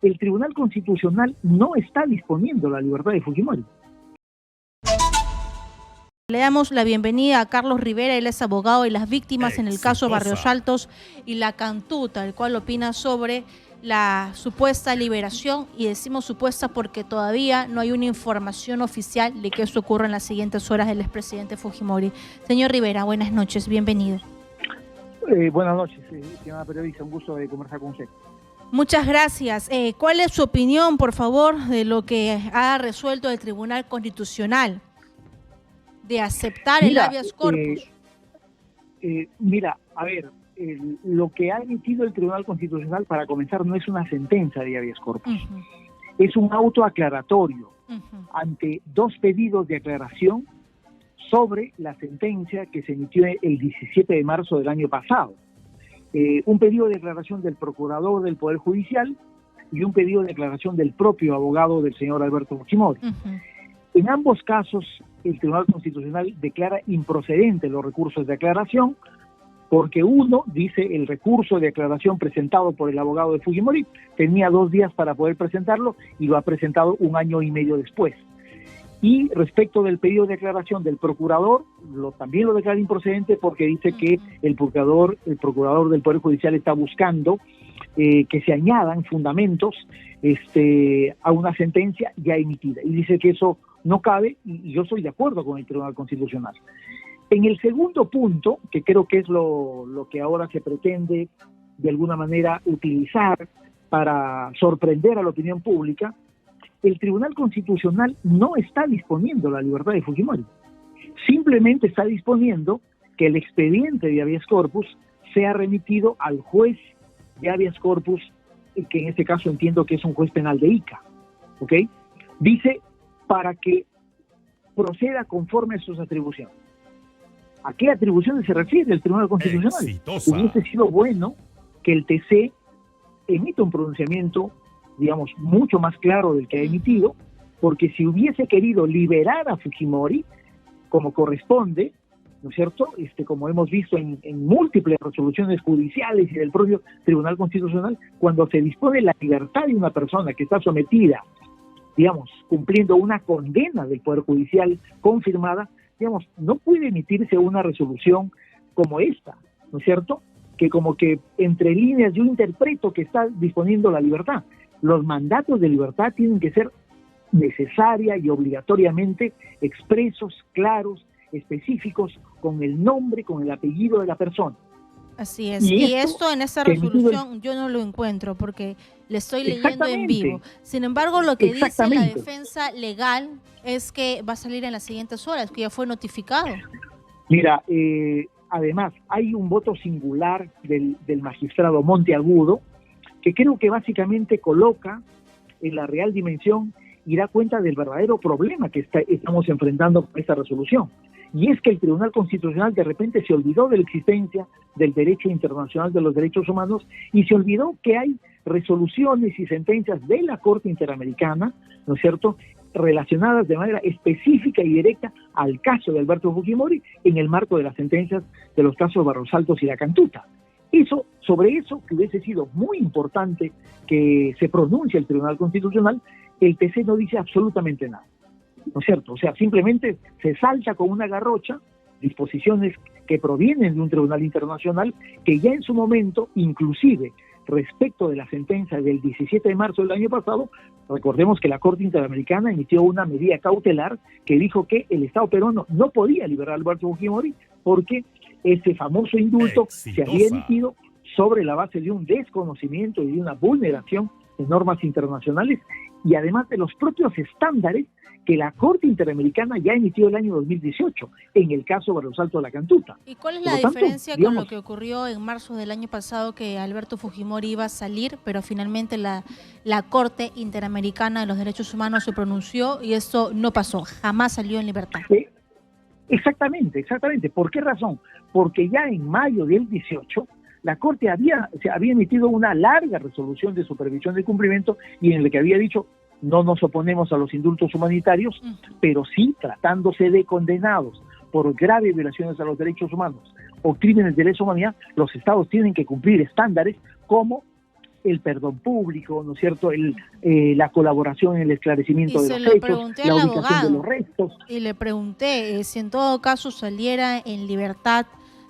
el Tribunal Constitucional no está disponiendo la libertad de Fujimori. Le damos la bienvenida a Carlos Rivera, él es abogado de las víctimas en el caso Barrios Altos y La Cantuta, el cual opina sobre la supuesta liberación, y decimos supuesta porque todavía no hay una información oficial de que esto ocurra en las siguientes horas del expresidente Fujimori. Señor Rivera, buenas noches, bienvenido. Buenas noches, estimada periodista, un gusto de conversar con usted. Muchas gracias. ¿Cuál es su opinión, por favor, de lo que ha resuelto el Tribunal Constitucional de aceptar el habeas corpus? Mira, a ver, lo que ha emitido el Tribunal Constitucional, para comenzar, no es una sentencia de habeas corpus. Es un auto aclaratorio ante dos pedidos de aclaración sobre la sentencia que se emitió el 17 de marzo del año pasado. Un pedido de declaración del procurador del Poder Judicial y un pedido de declaración del propio abogado del señor Alberto Fujimori. En ambos casos, el Tribunal Constitucional declara improcedentes los recursos de aclaración, porque uno, dice, el recurso de aclaración presentado por el abogado de Fujimori tenía 2 días para poder presentarlo y lo ha presentado 1 año y medio después. Y respecto del pedido de aclaración del procurador, también lo declara improcedente porque dice que el procurador del Poder Judicial está buscando que se añadan fundamentos a una sentencia ya emitida. Y dice que eso no cabe, y yo estoy de acuerdo con el Tribunal Constitucional. En el segundo punto, que creo que es lo que ahora se pretende de alguna manera utilizar para sorprender a la opinión pública, el Tribunal Constitucional no está disponiendo la libertad de Fujimori. Simplemente está disponiendo que el expediente de habeas corpus sea remitido al juez de habeas corpus, que en este caso entiendo que es un juez penal de Ica, ¿ok? Dice, para que proceda conforme a sus atribuciones. ¿A qué atribuciones se refiere el Tribunal Constitucional? Exitosa. Hubiese sido bueno que el TC emita un pronunciamiento, digamos, mucho más claro del que ha emitido, porque si hubiese querido liberar a Fujimori, como corresponde, ¿no es cierto?, como hemos visto en múltiples resoluciones judiciales y del propio Tribunal Constitucional, cuando se dispone la libertad de una persona que está sometida, digamos, cumpliendo una condena del Poder Judicial confirmada, digamos, no puede emitirse una resolución como esta, ¿no es cierto?, que como que entre líneas yo interpreto que está disponiendo la libertad. Los mandatos de libertad tienen que ser necesaria y obligatoriamente expresos, claros, específicos, con el nombre, con el apellido de la persona. Así es. Y esto en esa resolución yo no lo encuentro porque le estoy leyendo en vivo. Sin embargo, lo que dice la defensa legal es que va a salir en las siguientes horas, que ya fue notificado. Mira, además hay un voto singular del magistrado Monteagudo, que creo que básicamente coloca en la real dimensión y da cuenta del verdadero problema que estamos enfrentando con esta resolución. Y es que el Tribunal Constitucional de repente se olvidó de la existencia del derecho internacional de los derechos humanos y se olvidó que hay resoluciones y sentencias de la Corte Interamericana, ¿no es cierto?, relacionadas de manera específica y directa al caso de Alberto Fujimori en el marco de las sentencias de los casos Barrios Altos y La Cantuta. Sobre eso, que hubiese sido muy importante que se pronuncie el Tribunal Constitucional, el TC no dice absolutamente nada, ¿no es cierto? O sea, simplemente se salta con una garrocha disposiciones que provienen de un tribunal internacional que ya en su momento, inclusive respecto de la sentencia del 17 de marzo del año pasado, recordemos que la Corte Interamericana emitió una medida cautelar que dijo que el Estado peruano no podía liberar a Alberto Fujimori porque ese famoso indulto se había emitido sobre la base de un desconocimiento y de una vulneración de normas internacionales y además de los propios estándares que la Corte Interamericana ya emitió el año 2018 en el caso Barrios Altos de La Cantuta. ¿Y cuál es la diferencia con lo que ocurrió en marzo del año pasado, que Alberto Fujimori iba a salir, pero finalmente la Corte Interamericana de los Derechos Humanos se pronunció y esto no pasó, jamás salió en libertad? Exactamente. ¿Por qué razón? Porque ya en mayo del 18 la Corte había emitido una larga resolución de supervisión de cumplimiento y en la que había dicho: no nos oponemos a los indultos humanitarios, pero sí, tratándose de condenados por graves violaciones a los derechos humanos o crímenes de lesa humanidad, los estados tienen que cumplir estándares como el perdón público, ¿no es cierto?, la colaboración en el esclarecimiento de los hechos, la ubicación de los restos. Y le pregunté si en todo caso saliera en libertad,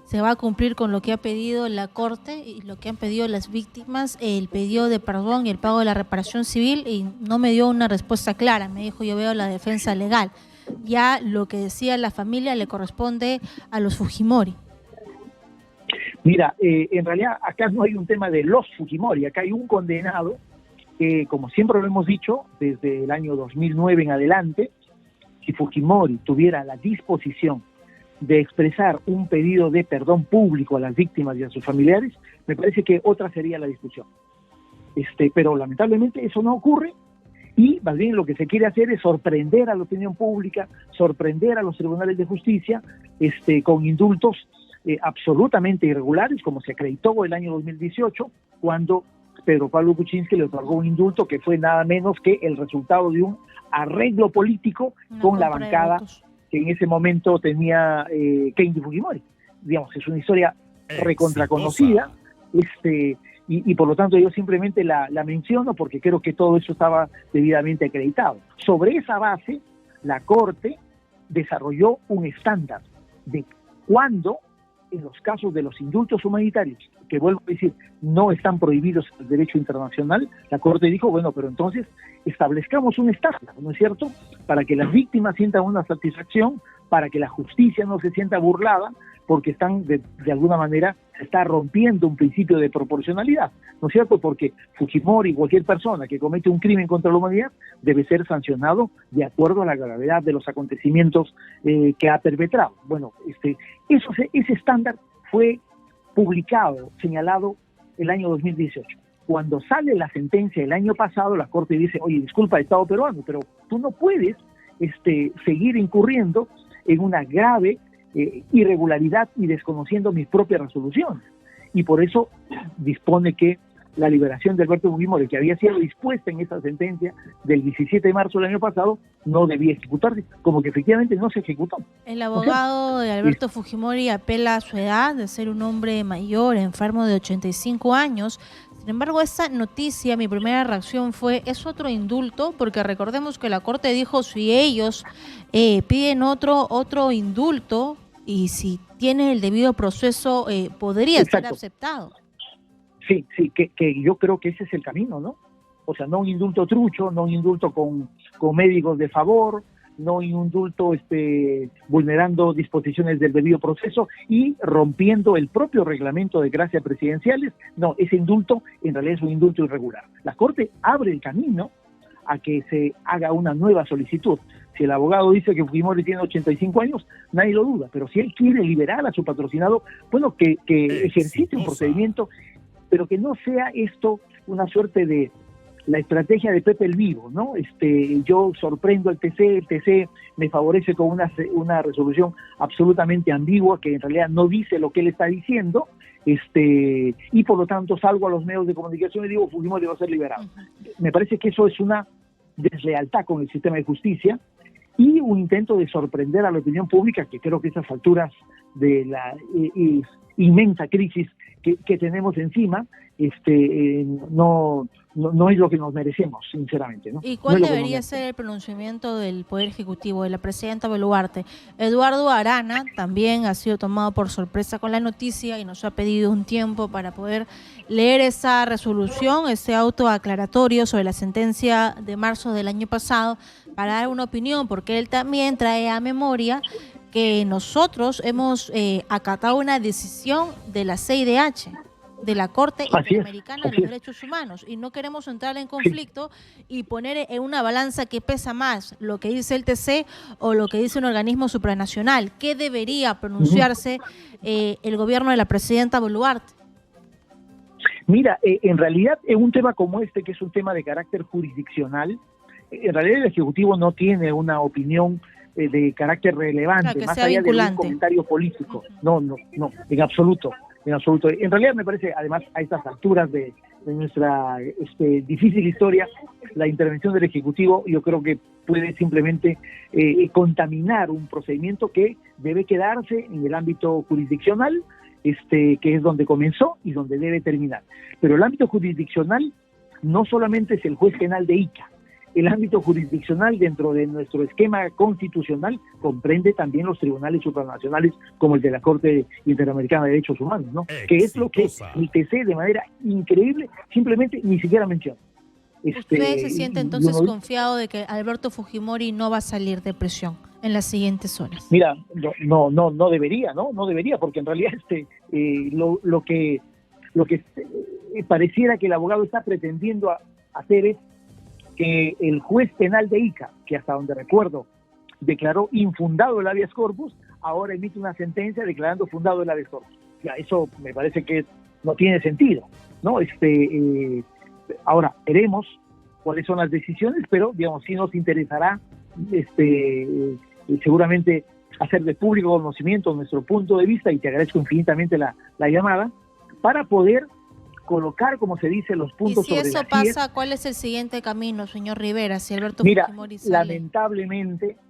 se va a cumplir con lo que ha pedido la Corte y lo que han pedido las víctimas, el pedido de perdón y el pago de la reparación civil, y no me dio una respuesta clara. Me dijo, yo veo la defensa legal. Ya lo que decía la familia le corresponde a los Fujimori. Mira, en realidad acá no hay un tema de los Fujimori, acá hay un condenado que, como siempre lo hemos dicho, desde el año 2009 en adelante, si Fujimori tuviera la disposición de expresar un pedido de perdón público a las víctimas y a sus familiares, me parece que otra sería la discusión. Pero lamentablemente eso no ocurre, y más bien lo que se quiere hacer es sorprender a la opinión pública, sorprender a los tribunales de justicia, con indultos absolutamente irregulares, como se acreditó el año 2018, cuando Pedro Pablo Kuczynski le otorgó un indulto que fue nada menos que el resultado de un arreglo político con la bancada que en ese momento tenía Keiichi Fujimori. Digamos, es una historia recontraconocida, y por lo tanto yo simplemente la menciono porque creo que todo eso estaba debidamente acreditado. Sobre esa base, la Corte desarrolló un estándar de cuándo, en los casos de los indultos humanitarios, que vuelvo a decir, no están prohibidos en el derecho internacional, la Corte dijo, bueno, pero entonces establezcamos un estándar, ¿no es cierto?, para que las víctimas sientan una satisfacción, para que la justicia no se sienta burlada, porque están, de alguna manera, se está rompiendo un principio de proporcionalidad, ¿no es cierto?, porque Fujimori, cualquier persona que comete un crimen contra la humanidad, debe ser sancionado de acuerdo a la gravedad de los acontecimientos que ha perpetrado. Bueno, ese estándar fue publicado, señalado el año 2018. Cuando sale la sentencia el año pasado, la Corte dice, oye, disculpa, Estado peruano, pero tú no puedes seguir incurriendo en una grave irregularidad y desconociendo mis propias resoluciones. Y por eso dispone que la liberación de Alberto Fujimori, que había sido dispuesta en esta sentencia del 17 de marzo del año pasado, no debía ejecutarse, como que efectivamente no se ejecutó. El abogado de Alberto Fujimori apela a su edad de ser un hombre mayor, enfermo de 85 años. Sin embargo, esta noticia, mi primera reacción fue, ¿es otro indulto? Porque recordemos que la Corte dijo, si ellos piden otro indulto y si tiene el debido proceso, podría ser aceptado. Sí, que yo creo que ese es el camino, ¿no? O sea, no un indulto trucho, no un indulto con médicos de favor, no un indulto vulnerando disposiciones del debido proceso y rompiendo el propio reglamento de gracias presidenciales. No, ese indulto en realidad es un indulto irregular. La Corte abre el camino a que se haga una nueva solicitud. Si el abogado dice que Fujimori tiene 85 años, nadie lo duda, pero si él quiere liberar a su patrocinado, bueno, que ejercite un procedimiento, pero que no sea esto una suerte de la estrategia de Pepe el Vivo, ¿no? Yo sorprendo al TC, el TC me favorece con una resolución absolutamente ambigua que en realidad no dice lo que él está diciendo, y por lo tanto salgo a los medios de comunicación y digo Fujimori va a ser liberado. Me parece que eso es una deslealtad con el sistema de justicia y un intento de sorprender a la opinión pública, que creo que a esas alturas de la inmensa crisis que tenemos encima, no es lo que nos merecemos, sinceramente, ¿no? ¿Y cuál no debería ser el pronunciamiento del Poder Ejecutivo, de la presidenta Boluarte? Eduardo Arana también ha sido tomado por sorpresa con la noticia y nos ha pedido un tiempo para poder leer esa resolución, ese auto aclaratorio sobre la sentencia de marzo del año pasado, para dar una opinión, porque él también trae a memoria que nosotros hemos acatado una decisión de la CIDH, de la Corte Interamericana de los Derechos Humanos, y no queremos entrar en conflicto y poner en una balanza que pesa más lo que dice el TC o lo que dice un organismo supranacional. ¿Qué debería pronunciarse el gobierno de la presidenta Boluarte? Mira, en realidad en un tema como este, que es un tema de carácter jurisdiccional, en realidad el Ejecutivo no tiene una opinión de carácter relevante, más allá de un comentario político. No, en absoluto. En realidad me parece, además, a estas alturas de nuestra difícil historia, la intervención del Ejecutivo yo creo que puede simplemente contaminar un procedimiento que debe quedarse en el ámbito jurisdiccional, que es donde comenzó y donde debe terminar. Pero el ámbito jurisdiccional no solamente es el juez penal de Ica. El ámbito jurisdiccional dentro de nuestro esquema constitucional comprende también los tribunales supranacionales como el de la Corte Interamericana de Derechos Humanos, ¿no? Que es lo que el TC de manera increíble simplemente ni siquiera menciona. ¿Usted se siente entonces confiado de que Alberto Fujimori no va a salir de prisión en las siguientes horas? Mira, no debería, no debería, porque en realidad lo que pareciera que el abogado está pretendiendo hacer es que el juez penal de Ica, que hasta donde recuerdo declaró infundado el habeas corpus, ahora emite una sentencia declarando fundado el habeas corpus. Ya, eso me parece que no tiene sentido, ¿no? Ahora veremos cuáles son las decisiones, pero digamos sí nos interesará seguramente hacer de público conocimiento nuestro punto de vista, y te agradezco infinitamente la llamada, para poder colocar, como se dice, los puntos sobre las IES. Y si eso pasa, ¿cuál es el siguiente camino, señor Rivera, si Alberto Fujimori sale?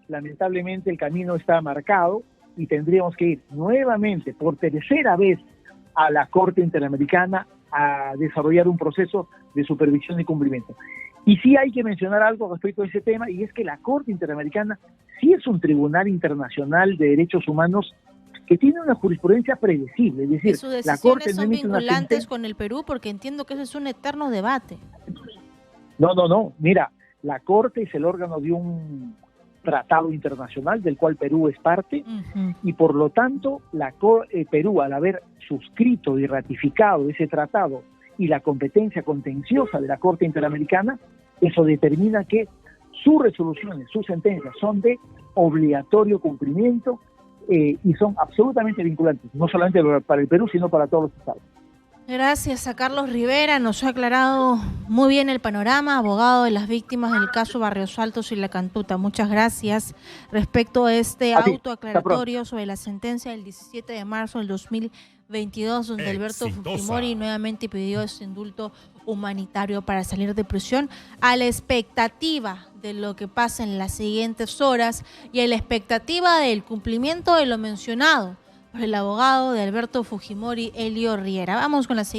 Lamentablemente el camino está marcado y tendríamos que ir nuevamente, por tercera vez, a la Corte Interamericana a desarrollar un proceso de supervisión y cumplimiento. Y sí hay que mencionar algo respecto a ese tema, y es que la Corte Interamericana sí es un tribunal internacional de derechos humanos que tiene una jurisprudencia predecible, es decir, la Corte no emite vinculantes con el Perú, porque entiendo que ese es un eterno debate. No, mira, la Corte es el órgano de un tratado internacional del cual Perú es parte, y por lo tanto Perú, al haber suscrito y ratificado ese tratado y la competencia contenciosa de la Corte Interamericana, eso determina que sus resoluciones, sus sentencias son de obligatorio cumplimiento y son absolutamente vinculantes, no solamente para el Perú, sino para todos los estados. Gracias a Carlos Rivera, nos ha aclarado muy bien el panorama, abogado de las víctimas del caso Barrios Altos y La Cantuta. Muchas gracias. Respecto a este auto aclaratorio sobre la sentencia del 17 de marzo del 2022, donde Alberto Fujimori nuevamente pidió ese indulto humanitario para salir de prisión, a la expectativa de lo que pasa en las siguientes horas y a la expectativa del cumplimiento de lo mencionado por el abogado de Alberto Fujimori, Elio Riera. Vamos con la siguiente.